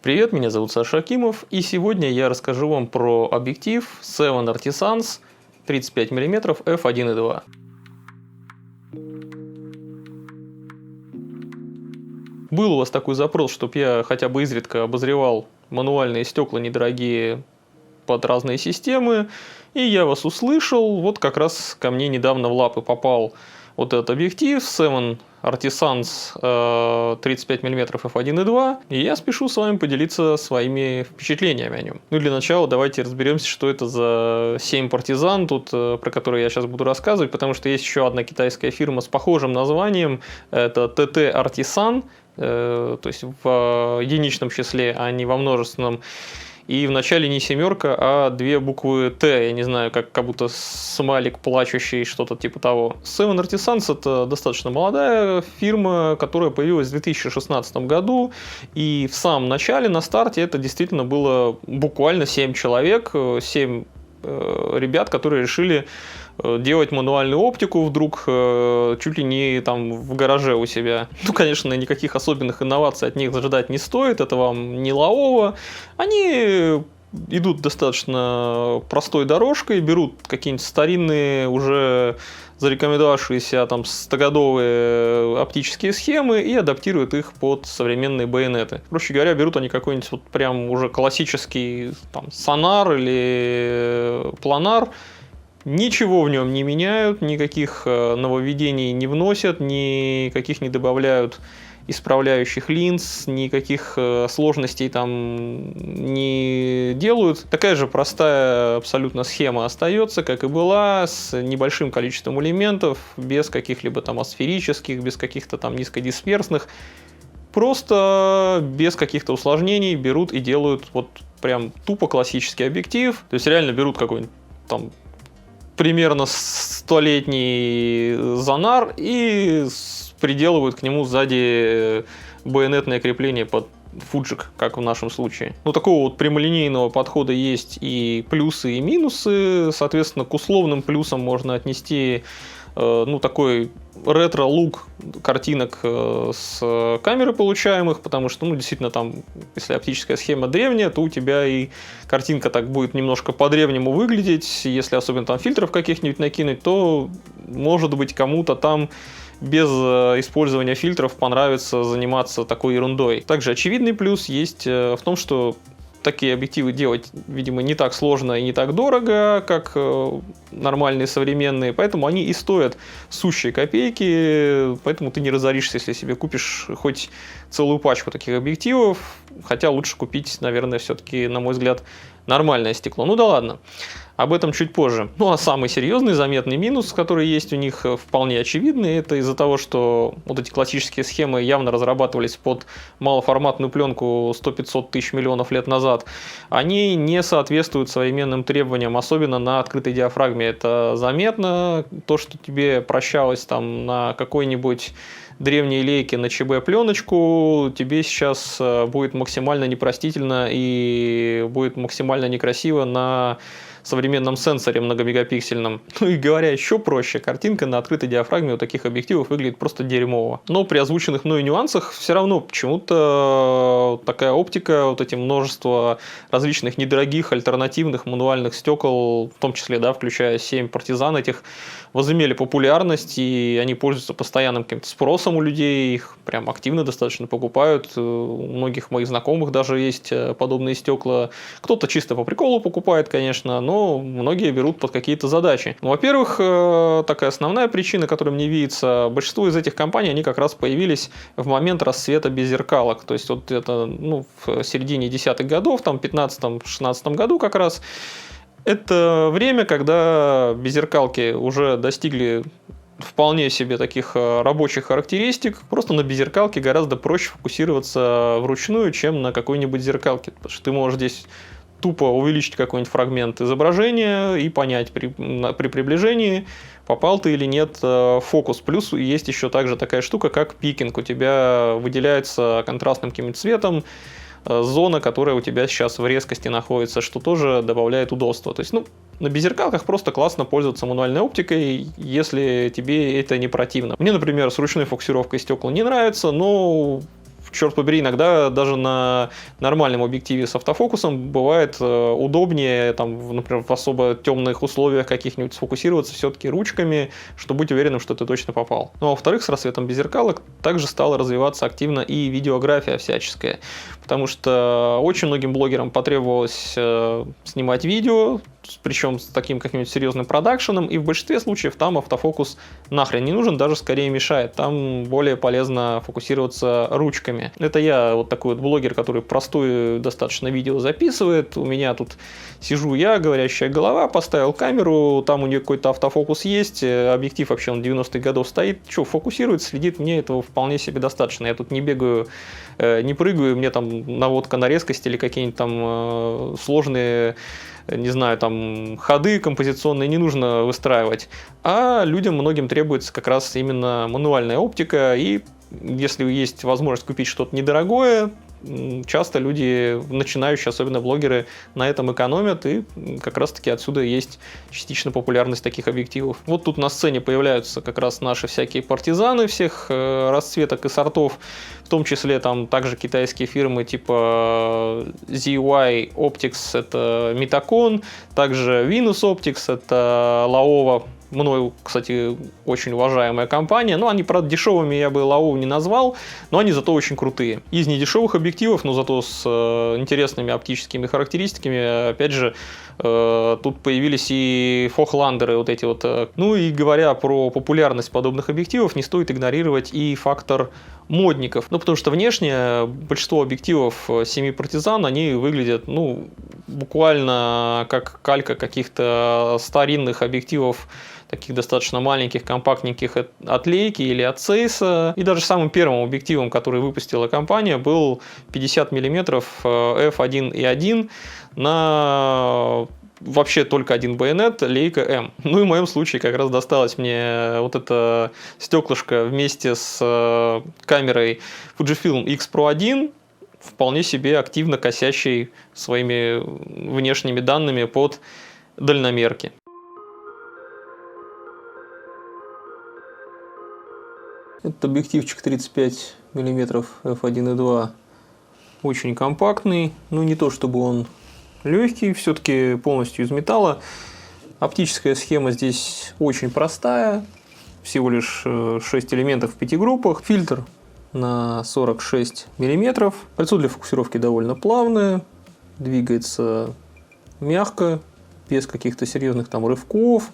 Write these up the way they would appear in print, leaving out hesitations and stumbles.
Привет, меня зовут Саша Акимов, и сегодня я расскажу вам про объектив Seven Artisans 35 мм f1.2. Был у вас такой запрос, чтобы я хотя бы изредка обозревал мануальные стекла недорогие под разные системы, и я вас услышал. Вот как раз ко мне недавно в лапы попал вот этот объектив Seven Artisans 35 мм f1.2, и я спешу с вами поделиться своими впечатлениями о нем. Ну, для начала давайте разберемся, что это за 7 партизан, тут, про которые я сейчас буду рассказывать, потому что есть еще одна китайская фирма с похожим названием, это TT Artisan, то есть в единичном числе, а не во множественном. И в начале не семерка, а две буквы Т. Я не знаю, как будто смайлик плачущий, что-то типа того. Seven Artisans — это достаточно молодая фирма, которая появилась в 2016 году. И в самом начале, на старте, это действительно было буквально 7 человек, 7 ребят, которые решили делать мануальную оптику вдруг чуть ли не там в гараже у себя. Ну, конечно, никаких особенных инноваций от них ждать не стоит, это вам не лаово. Они идут достаточно простой дорожкой, берут какие-нибудь старинные, уже зарекомендовавшиеся там стогодовые оптические схемы и адаптируют их под современные байонеты. Проще говоря, берут они какой-нибудь вот прям уже классический там сонар или планар, ничего в нем не меняют, никаких нововведений не вносят, никаких не добавляют исправляющих линз, никаких сложностей там не делают. Такая же простая абсолютно схема остается, как и была, с небольшим количеством элементов, без каких-либо там асферических, без каких-то там низкодисперсных. Просто без каких-то усложнений берут и делают вот прям тупо классический объектив. То есть реально берут какой-нибудь там примерно 100-летний Занар и приделывают к нему сзади байонетное крепление под фуджик, как в нашем случае. Ну, такого вот прямолинейного подхода есть и плюсы, и минусы. Соответственно, к условным плюсам можно отнести ну, такой ретро-лук картинок с камеры получаемых, потому что, ну, действительно, там, если оптическая схема древняя, то у тебя и картинка так будет немножко по-древнему выглядеть. Если особенно там фильтров каких-нибудь накинуть, то, может быть, кому-то там без использования фильтров понравится заниматься такой ерундой. Также очевидный плюс есть в том, что такие объективы делать, видимо, не так сложно и не так дорого, как нормальные современные, поэтому они и стоят сущие копейки, поэтому ты не разоришься, если себе купишь хоть целую пачку таких объективов, хотя лучше купить, наверное, все-таки, на мой взгляд, нормальное стекло. Ну да ладно. Об этом чуть позже. Ну а самый серьезный, заметный минус, который есть у них, вполне очевидный, это из-за того, что вот эти классические схемы явно разрабатывались под малоформатную пленку 100-500 тысяч миллионов лет назад. Они не соответствуют современным требованиям, особенно на открытой диафрагме. Это заметно. То, что тебе прощалось там на какой-нибудь древней лейке на ЧБ пленочку, тебе сейчас будет максимально непростительно и будет максимально некрасиво на современном сенсоре многомегапиксельном. Ну и говоря еще проще, картинка на открытой диафрагме у таких объективов выглядит просто дерьмово. Но при озвученных мной нюансах все равно почему-то такая оптика, вот эти множество различных недорогих альтернативных мануальных стекол, в том числе, да, включая 7 партизан этих, возымели популярность, и они пользуются постоянным каким-то спросом у людей, их прям активно достаточно покупают. У многих моих знакомых даже есть подобные стекла. Кто-то чисто по приколу покупает, конечно, но многие берут под какие-то задачи. Ну, во-первых, такая основная причина, которая мне видится, большинство из этих компаний, они как раз появились в момент расцвета беззеркалок. То есть вот это, ну, в середине 10-х годов, там, в 15-16 году как раз. Это время, когда беззеркалки уже достигли вполне себе таких рабочих характеристик. Просто на беззеркалке гораздо проще фокусироваться вручную, чем на какой-нибудь зеркалке. Потому что ты можешь здесь тупо увеличить какой-нибудь фрагмент изображения и понять при приближении, попал ты или нет фокус. Плюс есть еще также такая штука, как пикинг. У тебя выделяется контрастным каким-нибудь цветом зона, которая у тебя сейчас в резкости находится, что тоже добавляет удобства. То есть, ну, на беззеркалках просто классно пользоваться мануальной оптикой, если тебе это не противно. Мне, например, с ручной фокусировкой стекла не нравится, но черт побери, иногда даже на нормальном объективе с автофокусом бывает удобнее, там, например, в особо темных условиях каких-нибудь сфокусироваться все-таки ручками, чтобы быть уверенным, что ты точно попал. Ну а во-вторых, с расцветом беззеркалок также стала развиваться активно и видеография всяческая, потому что очень многим блогерам потребовалось снимать видео, причем с таким каким-нибудь серьезным продакшеном, и в большинстве случаев там автофокус нахрен не нужен, даже скорее мешает. Там более полезно фокусироваться ручками. Это я вот такой вот блогер, который простое достаточно видео записывает. У меня тут сижу я, говорящая голова, поставил камеру, там у нее какой-то автофокус есть, объектив вообще он 90-х годов стоит, что, фокусирует, следит, мне этого вполне себе достаточно. Я тут не бегаю, не прыгаю, мне там наводка на резкость или какие-нибудь там сложные, не знаю, там ходы композиционные не нужно выстраивать, а людям многим требуется как раз именно мануальная оптика, и если есть возможность купить что-то недорогое, часто люди, начинающие, особенно блогеры, на этом экономят, и как раз-таки отсюда есть частично популярность таких объективов. Вот тут на сцене появляются как раз наши всякие партизаны всех расцветок и сортов, в том числе там также китайские фирмы типа ZY Optics, это Mitacon, также Venus Optics, это Laowa, мною, кстати, очень уважаемая компания. Ну, они, правда, дешевыми я бы Laowa не назвал, но они зато очень крутые. Из недешевых объективов, но зато с интересными оптическими характеристиками, опять же, тут появились и фохландеры вот эти вот. Ну и говоря про популярность подобных объективов, не стоит игнорировать и фактор модников. Ну, потому что внешне большинство объективов 7 партизан, они выглядят, ну, буквально как калька каких-то старинных объективов, таких достаточно маленьких, компактненьких от Leica или от Zeiss. И даже самым первым объективом, который выпустила компания, был 50 мм f1.1 на вообще только один байонет Leica M. Ну и в моем случае как раз досталось мне вот это стеклышко вместе с камерой Fujifilm X Pro 1, вполне себе активно косящей своими внешними данными под дальномерки. Этот объективчик 35 мм f1.2 очень компактный, ну не то чтобы он легкий, все-таки полностью из металла. Оптическая схема здесь очень простая, всего лишь 6 элементов в 5 группах. Фильтр на 46 мм. Кольцо для фокусировки довольно плавное, двигается мягко, без каких-то серьезных там рывков.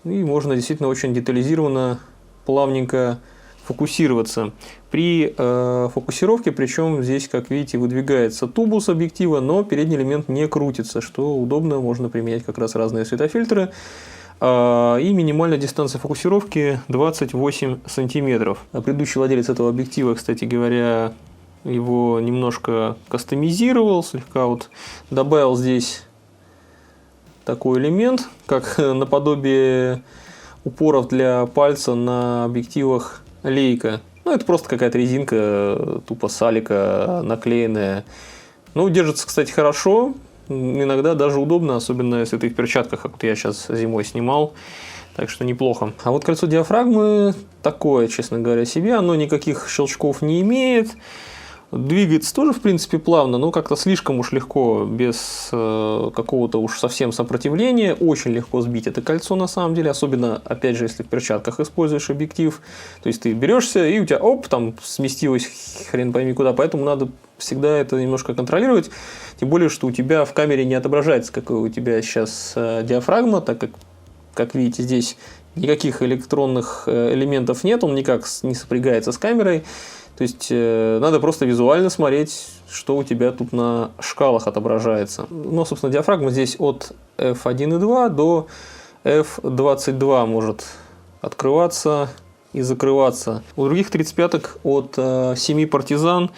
И можно действительно очень детализированно, плавненько фокусироваться. При фокусировке, причем здесь, как видите, выдвигается тубус объектива, но передний элемент не крутится, что удобно, можно применять как раз разные светофильтры. И минимальная дистанция фокусировки 28 сантиметров. Предыдущий владелец этого объектива, кстати говоря, его немножко кастомизировал, слегка вот добавил здесь такой элемент, как наподобие упоров для пальца на объективах Leica. Ну, это просто какая-то резинка, тупо с алика наклеенная. Ну, держится, кстати, хорошо. Иногда даже удобно, особенно если ты в перчатках, как я сейчас зимой снимал. Так что неплохо. А вот кольцо диафрагмы такое, честно говоря, себе. Оно никаких щелчков не имеет. Двигается тоже, в принципе, плавно, но как-то слишком уж легко, без какого-то уж совсем сопротивления. Очень легко сбить это кольцо, на самом деле. Особенно, опять же, если в перчатках используешь объектив. То есть ты берешься, и у тебя, оп, там сместилось хрен пойми куда. Поэтому надо всегда это немножко контролировать. Тем более, что у тебя в камере не отображается, какая у тебя сейчас диафрагма, так как видите, здесь никаких электронных элементов нет, он никак не сопрягается с камерой. То есть надо просто визуально смотреть, что у тебя тут на шкалах отображается. Ну, собственно, диафрагма здесь от f1.2 до f22 может открываться и закрываться. У других 35-ок от 7 партизан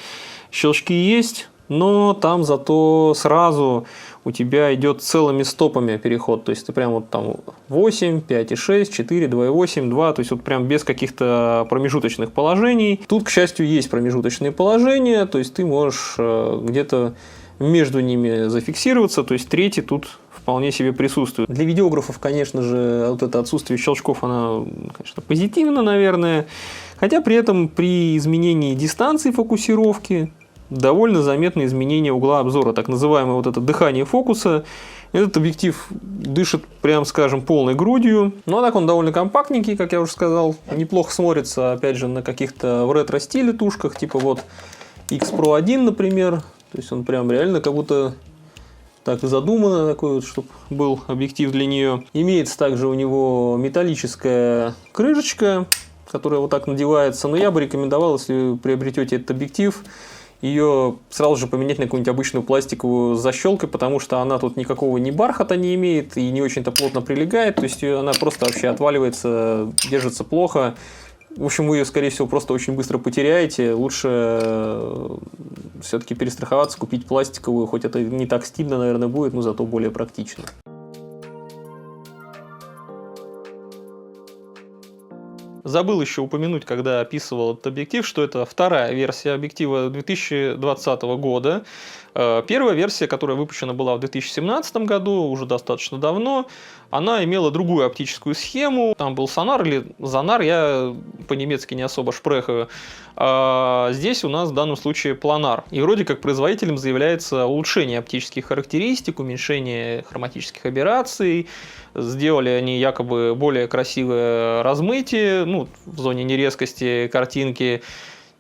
щелчки есть, но там зато сразу у тебя идет целыми стопами переход. То есть ты прям вот там 8, 5,6, 4, 2,8, 2. То есть вот прям без каких-то промежуточных положений. Тут, к счастью, есть промежуточные положения. То есть ты можешь где-то между ними зафиксироваться. То есть третий тут вполне себе присутствует. Для видеографов, конечно же, вот это отсутствие щелчков, оно, конечно, позитивно, наверное. Хотя при этом при изменении дистанции фокусировки довольно заметно изменение угла обзора, так называемое вот это дыхание фокуса. Этот объектив дышит, прям скажем, полной грудью. Но так он довольно компактненький, как я уже сказал. Неплохо смотрится, опять же, на каких-то в ретро-стиле тушках, типа вот X Pro 1, например. То есть он прям реально как будто так и задумано, такой вот, чтобы был объектив для нее. Имеется также у него металлическая крышечка, которая вот так надевается. Но я бы рекомендовал, если вы приобретете этот объектив, ее сразу же поменять на какую-нибудь обычную пластиковую с защелкой, потому что она тут никакого ни бархата не имеет и не очень-то плотно прилегает. То есть она просто вообще отваливается, держится плохо. В общем, вы ее, скорее всего, просто очень быстро потеряете. Лучше все-таки перестраховаться, купить пластиковую, хоть это не так стильно, наверное, будет, но зато более практично. Забыл еще упомянуть, когда описывал этот объектив, что это вторая версия объектива 2020 года. Первая версия, которая выпущена была в 2017 году, уже достаточно давно, она имела другую оптическую схему. Там был сонар или зонар, я по-немецки не особо шпрехаю. А здесь у нас в данном случае планар. И вроде как производителем заявляется улучшение оптических характеристик, уменьшение хроматических аберраций. Сделали они якобы более красивое размытие, ну, в зоне нерезкости картинки.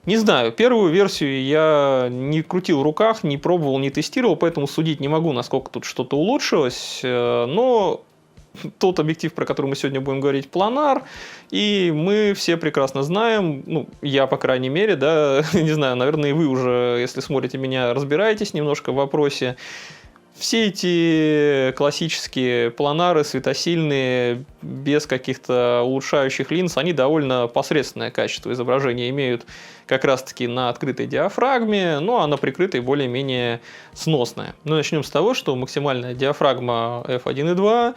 Не знаю, первую версию я не крутил в руках, не пробовал, не тестировал, поэтому судить не могу, насколько тут что-то улучшилось. Но тот объектив, про который мы сегодня будем говорить, планар, и мы все прекрасно знаем, ну, я, по крайней мере, да, не знаю, наверное, и вы уже, если смотрите меня, разбираетесь немножко в вопросе. Все эти классические планары, светосильные, без каких-то улучшающих линз, они довольно посредственное качество изображения имеют как раз-таки на открытой диафрагме, ну а на прикрытой более-менее сносное. Но начнем с того, что максимальная диафрагма f1.2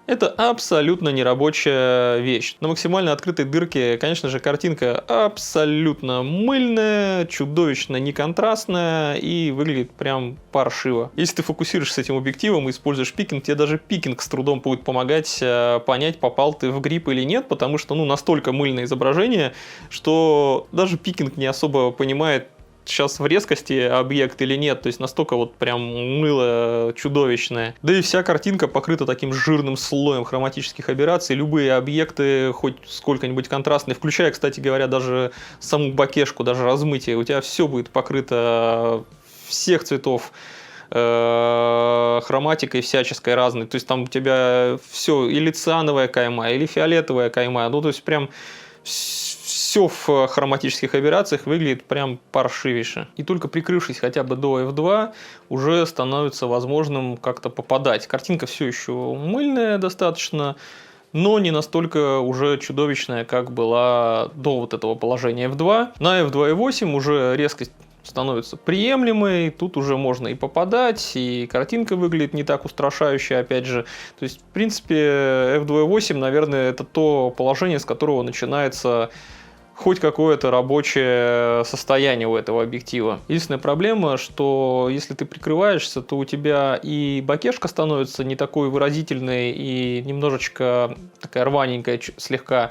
это абсолютно нерабочая вещь. На максимально открытой дырке, конечно же, картинка абсолютно мыльная, чудовищно неконтрастная и выглядит прям паршиво. Если ты фокусируешься с этим объективом и используешь пикинг, тебе даже пикинг с трудом будет помогать понять, попал ты в грипп или нет, потому что ну, настолько мыльное изображение, что даже пикинг не особо понимает, сейчас в резкости объект или нет, то есть настолько вот прям мыло чудовищное. Да и вся картинка покрыта таким жирным слоем хроматических аберраций, любые объекты хоть сколько-нибудь контрастные, включая, кстати говоря, даже саму бокешку, даже размытие, у тебя все будет покрыто всех цветов хроматикой всяческой разной, то есть там у тебя все или циановая кайма, или фиолетовая кайма, ну то есть прям все в хроматических аберрациях выглядит прям паршивейше. И только прикрывшись хотя бы до f2, уже становится возможным как-то попадать. Картинка все еще мыльная достаточно, но не настолько уже чудовищная, как была до вот этого положения f2. На f2.8 уже резкость становится приемлемой, тут уже можно и попадать, и картинка выглядит не так устрашающе, опять же. То есть, в принципе, f2.8, наверное, это то положение, с которого начинается хоть какое-то рабочее состояние у этого объектива. Единственная проблема, что если ты прикрываешься, то у тебя и бокешка становится не такой выразительной и немножечко такая рваненькая слегка.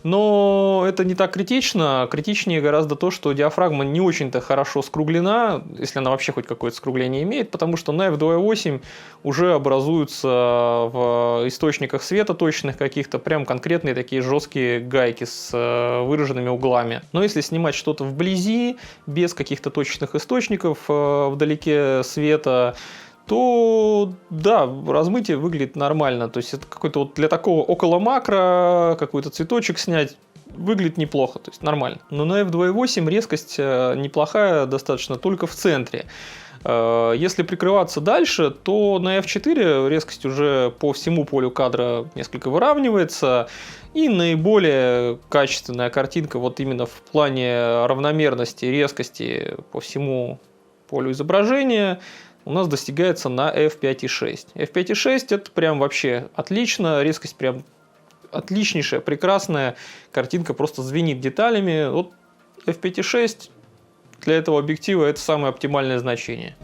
Но это не так критично. Критичнее гораздо то, что диафрагма не очень-то хорошо скруглена, если она вообще хоть какое-то скругление имеет, потому что на f2.8 уже образуются в источниках света точных каких-то прям конкретные такие жесткие гайки с выраженными углами. Но если снимать что-то вблизи, без каких-то точечных источников вдалеке света, то да, размытие выглядит нормально. То есть это какой-то вот для такого около макро какой-то цветочек снять выглядит неплохо, то есть нормально. Но на f2.8 резкость неплохая достаточно только в центре. Если прикрываться дальше, то на f4 резкость уже по всему полю кадра несколько выравнивается. И наиболее качественная картинка вот именно в плане равномерности резкости по всему полю изображения у нас достигается на f5.6. f5.6 это прям вообще отлично, резкость прям отличнейшая, прекрасная, картинка просто звенит деталями. Вот f5.6 для этого объектива это самое оптимальное значение.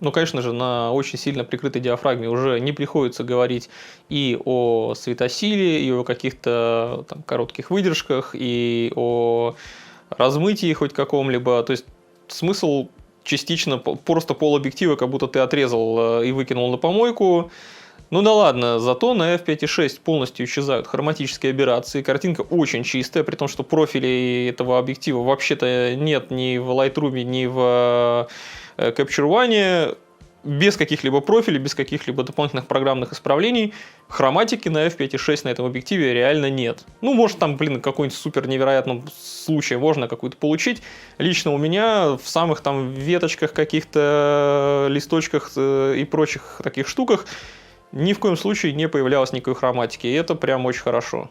Но, конечно же, на очень сильно прикрытой диафрагме уже не приходится говорить и о светосиле, и о каких-то там коротких выдержках, и о размытии хоть каком-либо. То есть смысл частично просто полобъектива, как будто ты отрезал и выкинул на помойку. Ну да ладно, зато на f5.6 полностью исчезают хроматические аберрации, картинка очень чистая, при том, что профилей этого объектива вообще-то нет ни в Lightroom, ни в Capture One, без каких-либо профилей, без каких-либо дополнительных программных исправлений, хроматики на f5.6 на этом объективе реально нет. Ну, может, там, какой-нибудь супер невероятном случае можно какую-то получить. Лично у меня в самых там веточках каких-то, листочках и прочих таких штуках ни в коем случае не появлялось никакой хроматики, и это прям очень хорошо.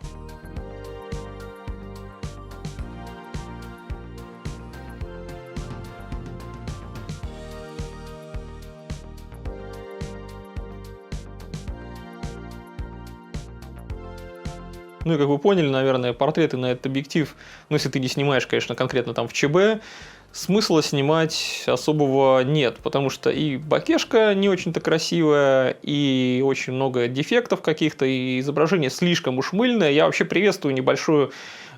Ну и как вы поняли, наверное, портреты на этот объектив, ну если ты не снимаешь, конечно, конкретно там в ЧБ, смысла снимать особого нет, потому что и бокешка не очень-то красивая, и очень много дефектов каких-то, и изображение слишком уж мыльное. Я вообще приветствую небольшую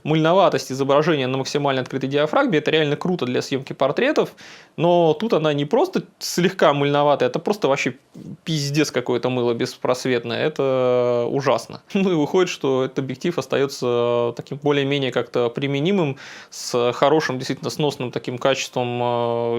мыльноватость изображения на максимально открытой диафрагме. Это реально круто для съемки портретов, но тут она не просто слегка мыльноватая, это просто вообще пиздец какое-то мыло беспросветное. Это ужасно. Ну и выходит, что этот объектив остается таким более-менее как-то применимым, с хорошим, действительно сносным таким качеством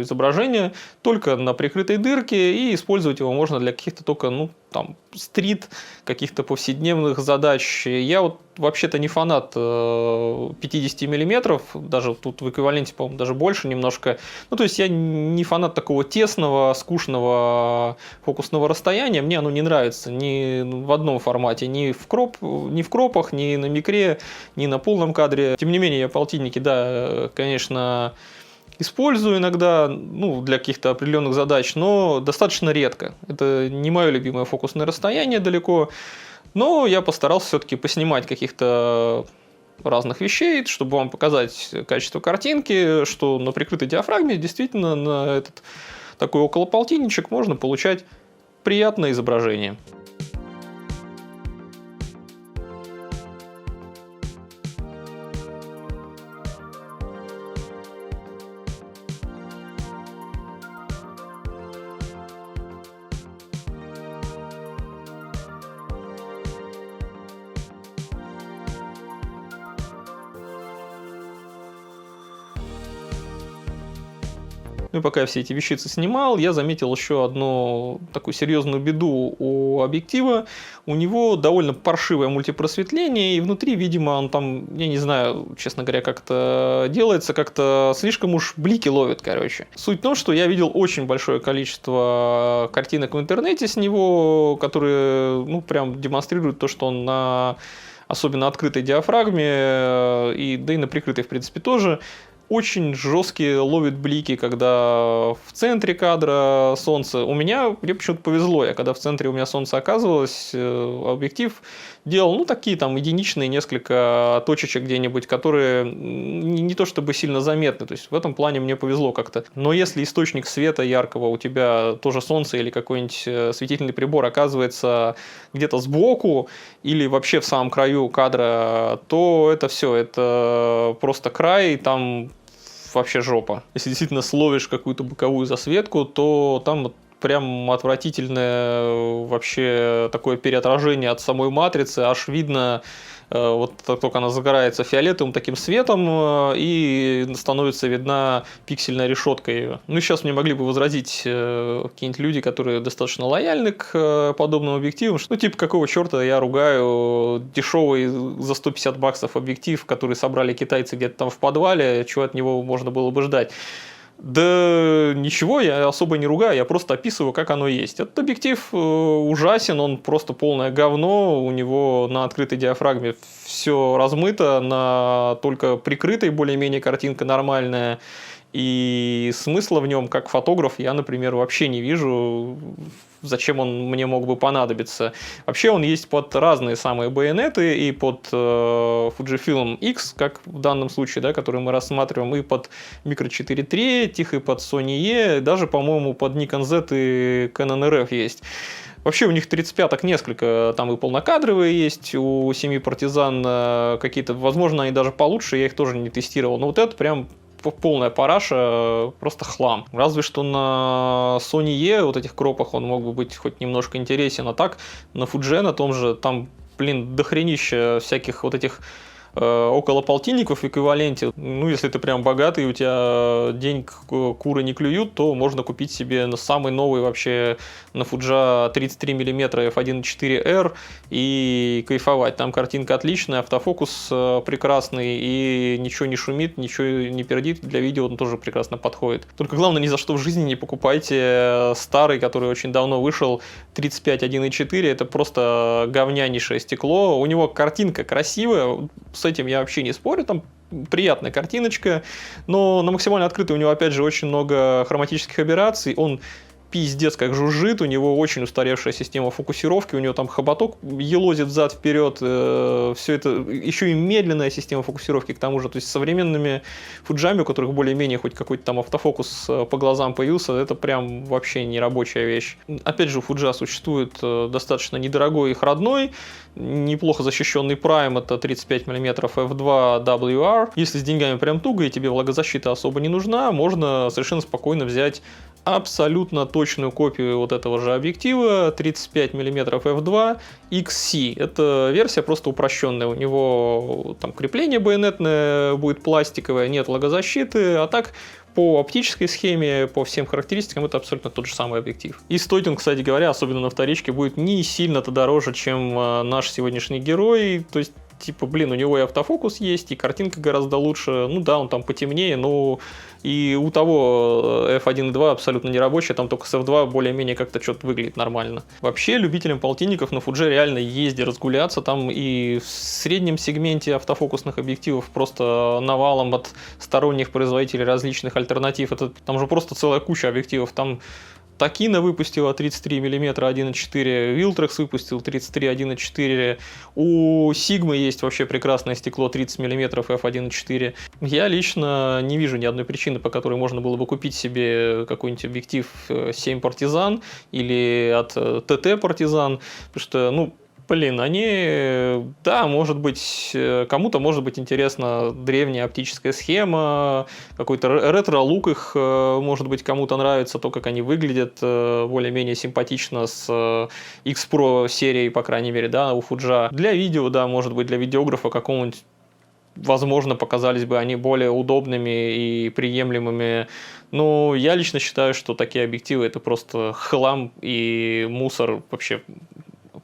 изображения, только на прикрытой дырке, и использовать его можно для каких-то только, ну, там, стрит, каких-то повседневных задач. Я вот вообще-то не фанат 50 миллиметров, даже тут в эквиваленте, по-моему, даже больше немножко. Ну, то есть я не фанат такого тесного, скучного фокусного расстояния, мне оно не нравится ни в одном формате, ни в кропах, ни на микре, ни на полном кадре. Тем не менее, я полтинники, да, конечно, использую иногда, ну, для каких-то определенных задач, но достаточно редко. Это не мое любимое фокусное расстояние далеко, но я постарался все-таки поснимать каких-то разных вещей, чтобы вам показать качество картинки, что на прикрытой диафрагме действительно на этот такой околополтинничек можно получать приятное изображение. Ну и пока я все эти вещицы снимал, я заметил еще одну такую серьезную беду у объектива. У него довольно паршивое мультипросветление, и внутри, видимо, он там, я не знаю, честно говоря, как это делается, как-то слишком уж блики ловит, короче. Суть в том, что я видел очень большое количество картинок в интернете с него, которые, ну, прям демонстрируют то, что он на особенно открытой диафрагме, и, да и на прикрытой, в принципе, тоже, очень жесткие ловит блики, когда в центре кадра солнце. Мне почему-то повезло, когда в центре у меня солнце оказывалось, объектив делал, ну, такие там единичные несколько точечек где-нибудь, которые не то чтобы сильно заметны. То есть в этом плане мне повезло как-то. Но если источник света яркого у тебя тоже солнце или какой-нибудь светительный прибор оказывается где-то сбоку или вообще в самом краю кадра, то это все, это просто край, там вообще жопа. Если действительно словишь какую-то боковую засветку, то там прям отвратительное вообще такое переотражение от самой матрицы, аж видно, вот только она загорается фиолетовым таким светом, и становится видна пиксельная решетка ее. Ну и сейчас мне могли бы возразить какие-нибудь люди, которые достаточно лояльны к подобным объективам, что, ну, типа, какого черта я ругаю дешевый за 150 баксов объектив, который собрали китайцы где-то там в подвале, чего от него можно было бы ждать. Да ничего, я особо не ругаю, я просто описываю, как оно есть. Этот объектив ужасен, он просто полное говно, у него на открытой диафрагме все размыто, на только прикрытой более-менее картинка нормальная, и смысла в нем, как фотограф, я, например, вообще не вижу. зачем он мне мог бы понадобиться. Вообще он есть под разные самые байонеты, и под Fujifilm X, как в данном случае, да, который мы рассматриваем, и под Micro 4 III, и под Sony E, даже, по-моему, под Nikon Z и Canon RF есть. Вообще у них 35-ок несколько, там и полнокадровые есть, у 7 партизан какие-то, возможно, они даже получше, я их тоже не тестировал, но вот это прям полная параша, просто хлам. Разве что на Sony E вот этих кропах он мог бы быть хоть немножко интересен, а так на Fuji на том же, там, блин, дохренища всяких вот этих около полтинников в эквиваленте. Ну, если ты прям богатый, у тебя денег куры не клюют, то можно купить себе самый новый вообще на Fuji 33 мм f1.4R и кайфовать. Там картинка отличная, автофокус прекрасный и ничего не шумит, ничего не пердит. Для видео он тоже прекрасно подходит. Только главное, ни за что в жизни не покупайте старый, который очень давно вышел, 35 1.4. Это просто говнянейшее стекло. У него картинка красивая, с этим я вообще не спорю, там приятная картиночка, но на максимально открытой у него, опять же, очень много хроматических аберраций, он пиздец как жужжит, у него очень устаревшая система фокусировки, у него там хоботок елозит взад-вперед, все это, еще и медленная система фокусировки к тому же, то есть с современными фуджами, у которых более-менее хоть какой-то там автофокус по глазам появился, это прям вообще не рабочая вещь. Опять же, у Fuji существует достаточно недорогой их родной, неплохо защищенный Prime, это 35 мм f2 WR. Если с деньгами прям туго и тебе влагозащита особо не нужна, можно совершенно спокойно взять абсолютно точную копию вот этого же объектива 35 мм f2 XC. Это версия просто упрощенная. У него там крепление байонетное будет пластиковое, нет влагозащиты, а так по оптической схеме, по всем характеристикам это абсолютно тот же самый объектив. И стоит он, кстати говоря, особенно на вторичке, будет не сильно-то дороже, чем наш сегодняшний герой. То есть, типа, блин, у него и автофокус есть, и картинка гораздо лучше. Ну да, он там потемнее, но и у того f1.2 абсолютно не рабочий, там только с f2 более-менее как-то что-то выглядит нормально. Вообще, любителям полтинников на Fuji реально езди разгуляться, там и в среднем сегменте автофокусных объективов просто навалом от сторонних производителей различных альтернатив. Это, там же просто целая куча объективов, там Такина выпустила 33 мм 1.4, Viltrox выпустил 33 1.4, у Sigma есть вообще прекрасное стекло 30 мм f1.4. Я лично не вижу ни одной причины, по которой можно было бы купить себе какой-нибудь объектив 7 Partizan или от TT Partizan, потому что, ну, блин, они, да, может быть, кому-то может быть интересна древняя оптическая схема, какой-то ретро-лук их, может быть, кому-то нравится то, как они выглядят более-менее симпатично с X-Pro серией, по крайней мере, да, у Fuji. Для видео, да, может быть, для видеографа какого-нибудь, возможно, показались бы они более удобными и приемлемыми. Но я лично считаю, что такие объективы это просто хлам и мусор вообще.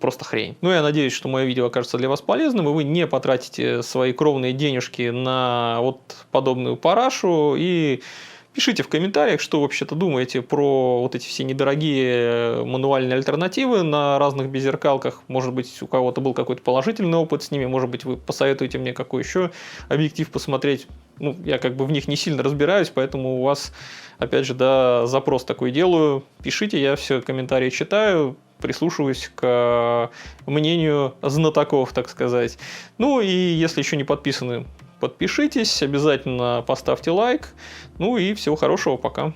Просто хрень. Ну, я надеюсь, что мое видео окажется для вас полезным, и вы не потратите свои кровные денежки на вот подобную парашу. И пишите в комментариях, что вообще-то думаете про вот эти все недорогие мануальные альтернативы на разных беззеркалках. Может быть, у кого-то был какой-то положительный опыт с ними, может быть, вы посоветуете мне какой еще объектив посмотреть. Ну, я как бы в них не сильно разбираюсь, поэтому у вас, опять же, да, запрос такой делаю. Пишите, я все комментарии читаю, прислушиваюсь к мнению знатоков, так сказать. Ну и если еще не подписаны, подпишитесь, обязательно поставьте лайк. Ну и всего хорошего, пока.